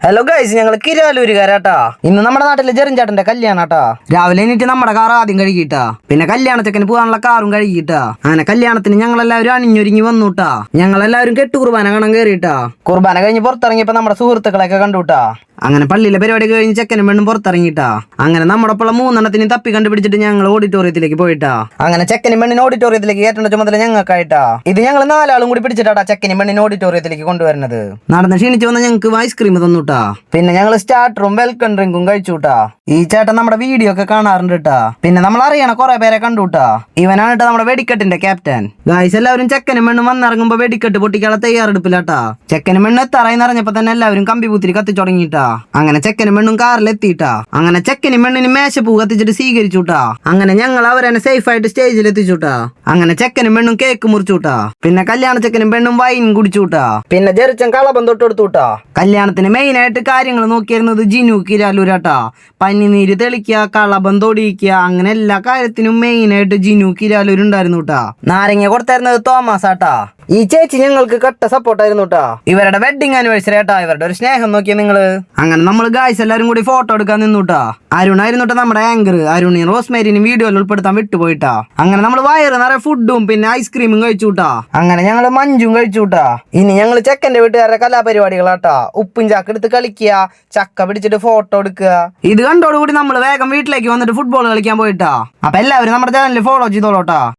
Hello guys, ഞങ്ങൾ കിരാലൂരുകാരാട്ടാ. ഇന്ന് നമ്മുടെ നാട്ടിലെ ജെറിഞ്ചാട്ടന്റെ കല്യാണാട്ടാ. രാവിലെ എണീറ്റ് നമ്മുടെ കാർ ആദ്യം കഴുകിയിട്ടാ, പിന്നെ കല്യാണച്ചക്കന് പോകാനുള്ള കാറും കഴുകിയിട്ടാ. അങ്ങനെ കല്യാണത്തിന് ഞങ്ങളെല്ലാവരും അണിഞ്ഞൊരുങ്ങി വന്നുട്ടാ. ഞങ്ങളെല്ലാവരും കെട്ടു കുർബാന കാണാൻ കയറിയിട്ടാ. കുർബാന കഴിഞ്ഞ് പുറത്തിറങ്ങിയപ്പോ നമ്മുടെ സുഹൃത്തുക്കളെയൊക്കെ കണ്ടുട്ടാ. അങ്ങനെ പള്ളിയിലെ പരിപാടി കഴിഞ്ഞ് ചെക്കനും പെണ്ണും പുറത്തിറങ്ങിയിട്ടാ. അങ്ങനെ നമ്മുടെ ഒപ്പമുള്ള മൂന്നെണ്ണത്തിന് തപ്പി കണ്ടുപിടിച്ചിട്ട് ഞങ്ങൾ ഓഡിറ്റോറിയത്തിലേക്ക് പോയിട്ടാ. അങ്ങനെ ചെക്കനും പെണ്ണിന് ഓഡിറ്റോറിയത്തിലേക്ക് കയറ്റേണ്ട ചുമതല ഞങ്ങൾക്കായിട്ടാ. ഇത് ഞങ്ങൾ നാലാളും കൂടി പിടിച്ചിട്ടാ ചെക്കനും പെണ്ണിന് ഓഡിറ്റോറിയത്തിലേക്ക് കൊണ്ടുവരുന്നത്. നടന്ന് ക്ഷീണിച്ചു വന്ന ഞങ്ങൾക്ക് ഐസ്ക്രീം തന്നുട്ടാ. പിന്നെ ഞങ്ങൾ സ്റ്റാർട്ടറും വെൽക്കം ഡ്രിങ്കും കഴിച്ചുട്ടാ. ഈ ചേട്ടൻ നമ്മുടെ വീഡിയോ ഒക്കെ കാണാറുണ്ട് കേട്ടാ. പിന്നെ നമ്മൾ അറിയണ കുറെ പേരെ കണ്ടുട്ടാ. ഇവനാണ് കേട്ടോ നമ്മുടെ വെടിക്കെട്ടിന്റെ ക്യാപ്റ്റൻ. ഗായ്സ്, എല്ലാവരും ചെക്കനും പെണ്ണും വന്നിറങ്ങുമ്പോ വെടിക്കെട്ട് പൊട്ടിക്കാനുള്ള തയ്യാറെടുപ്പിലാട്ടാ. ചെക്കനും പെണ്ണും എത്താറായി നിറഞ്ഞപ്പോ തന്നെ എല്ലാവരും കമ്പി പൂത്തിരി കത്തിച്ചു തുടങ്ങിയിട്ടാ. അങ്ങനെ ചെക്കനും പെണ്ണും കാറിൽ എത്തിയിട്ടാ. അങ്ങനെ ചെക്കനും പെണ്ണിന് മേശപ്പൂ കത്തിച്ചിട്ട് സ്വീകരിച്ചുട്ടാ. അങ്ങനെ ഞങ്ങൾ അവരെന്നെ സേഫ് ആയിട്ട് സ്റ്റേജിൽ എത്തിച്ചുട്ടാ. അങ്ങനെ ചെക്കനും പെണ്ണും കേക്ക് മുറിച്ചുട്ടാ. പിന്നെ കല്യാണ ചെക്കനും പെണ്ണും വൈൻ കുടിച്ചുട്ടാ. പിന്നെ ജെറിച്ചൻ കളപം തൊട്ടെടുത്തുട്ടാ. കല്യാണത്തിന് മെയിൻ ആയിട്ട് കാര്യങ്ങൾ നോക്കിയിരുന്നത് ജിനു കിരാലൂരാട്ടാ. പനിനീര് തെളിക്കുക, കളപം തൊടിയിക്കുക, അങ്ങനെ എല്ലാ കാര്യത്തിനും മെയിൻ ആയിട്ട് ജിനു കിരാലൂർ ഉണ്ടായിരുന്നു കേട്ടാ. നാരങ്ങ കൊടുത്തായിരുന്നത് തോമസ് ആട്ടാ. ഈ ചേച്ചി ഞങ്ങൾക്ക് കട്ട സപ്പോർട്ടായിരുന്നു കേട്ടാ. ഇവരുടെ വെഡിങ് ആനിവേഴ്സറി ആട്ടാ. ഇവരുടെ ഒരു സ്നേഹം നോക്കിയ നിങ്ങള്. അങ്ങനെ നമ്മൾ ഗായ്സ് എല്ലാരും കൂടി ഫോട്ടോ എടുക്കാൻ നിന്നുട്ടാ. അരുണായിരുന്നു നമ്മുടെ ആങ്കർ. അരുണിയും റോസ്മേരിനും വീഡിയോയിൽ ഉൾപ്പെടുത്താൻ വിട്ടുപോയിട്ടാ. അങ്ങനെ നമ്മൾ വയറ് നിറയെ ഫുഡും പിന്നെ ഐസ്ക്രീമും കഴിച്ചുട്ടാ. അങ്ങനെ ഞങ്ങൾ മഞ്ചും കഴിച്ചുട്ടാ. ഇനി ഞങ്ങൾ ചെക്കന്റെ വീട്ടുകാരുടെ കലാപരിപാടികളാട്ടാ. ഉപ്പും ചാക്ക് എടുത്ത് കളിക്കുക, ചക്ക പിടിച്ചിട്ട് ഫോട്ടോ എടുക്കുക. ഇത് കണ്ടോടുകൂടി നമ്മൾ വേഗം വീട്ടിലേക്ക് വന്നിട്ട് ഫുട്ബോൾ കളിക്കാൻ പോയിട്ടാ. അപ്പൊ എല്ലാവരും നമ്മുടെ ചാനലിൽ ഫോളോ ചെയ്തോളൂട്ടാ.